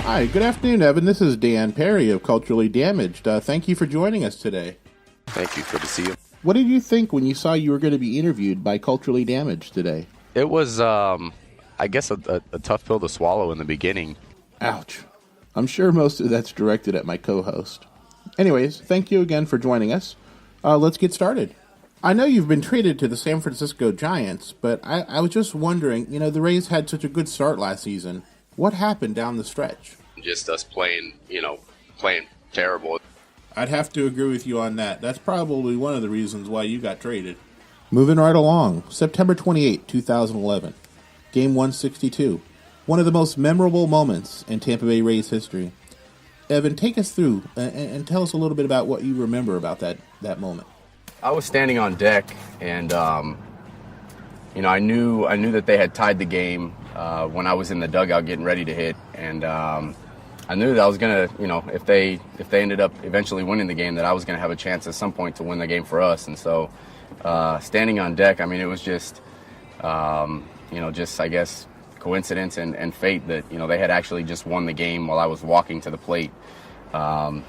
Hi, good afternoon, Evan. This is Dan Perry of Culturally Damaged. Thank you for joining us today. Thank you. Good to see you. What did you think when you saw you were going to be interviewed by Culturally Damaged today? It was, I guess, a tough pill to swallow in the beginning. Ouch. I'm sure most of that's directed at my co-host. Anyways, thank you again for joining us. Let's get started. I know you've been traded to the San Francisco Giants, but I was just wondering, the Rays had such a good start last season. What happened down the stretch? Just us playing terrible. I'd have to agree with you on that. That's probably one of the reasons why you got traded. Moving right along, September 28, 2011. Game 162. One of the most memorable moments in Tampa Bay Rays history. Evan, take us through and tell us a little bit about what you remember about that moment. I was standing on deck, and I knew that they had tied the game when I was in the dugout getting ready to hit, and I knew that I was gonna, if they ended up eventually winning the game, that I was gonna have a chance at some point to win the game for us. And so, standing on deck, it was just, I guess, coincidence and fate that they had actually just won the game while I was walking to the plate, thought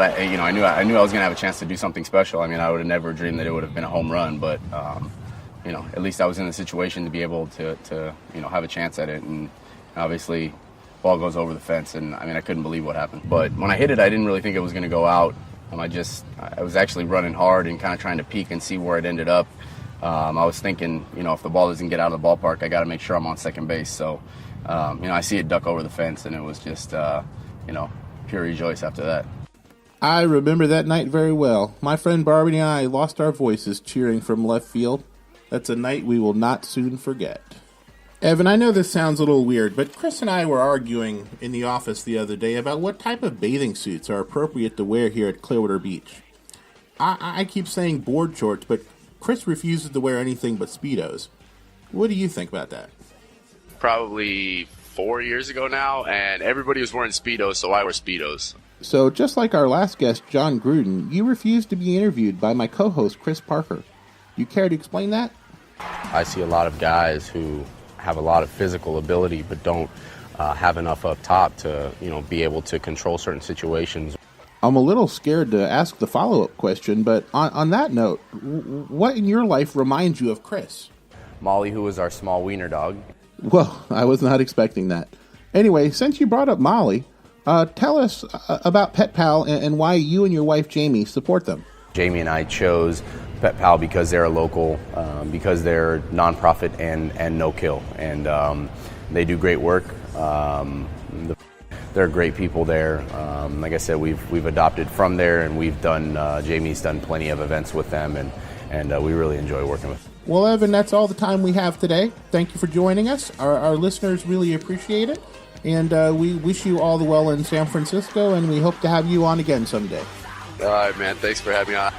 I knew I was gonna have a chance to do something special. I would have never dreamed that it would have been a home run, but at least I was in the situation to be able to have a chance at it. And obviously, ball goes over the fence, and I couldn't believe what happened. But when I hit it, I didn't really think it was gonna go out. I was actually running hard and kind of trying to peek and see where it ended up. I was thinking, if the ball doesn't get out of the ballpark, I got to make sure I'm on second base. So, I see it duck over the fence, and it was just, pure rejoice after that. I remember that night very well. My friend Barbie and I lost our voices cheering from left field. That's a night we will not soon forget. Evan, I know this sounds a little weird, but Chris and I were arguing in the office the other day about what type of bathing suits are appropriate to wear here at Clearwater Beach. I keep saying board shorts, but Chris refuses to wear anything but Speedos. What do you think about that? Probably 4 years ago now, and everybody was wearing Speedos, so I wear Speedos. So, just like our last guest, John Gruden, you refused to be interviewed by my co-host, Chris Parker. You care to explain that? I see a lot of guys who have a lot of physical ability but don't have enough up top to, be able to control certain situations. I'm a little scared to ask the follow-up question, but on that note, what in your life reminds you of Chris? Molly, who is our small wiener dog. Well, I was not expecting that. Anyway, since you brought up Molly, tell us about Pet Pal and why you and your wife, Jamie, support them. Jamie and I chose Pet Pal because they're a local, because they're nonprofit and no-kill, and they do great work. They're great people there. Like I said, we've adopted from there, and Jamie's done plenty of events with them, and we really enjoy working with them. Well, Evan, that's all the time we have today. Thank you for joining us. Our listeners really appreciate it, and we wish you all the well in San Francisco, and we hope to have you on again someday. All right, man. Thanks for having me on.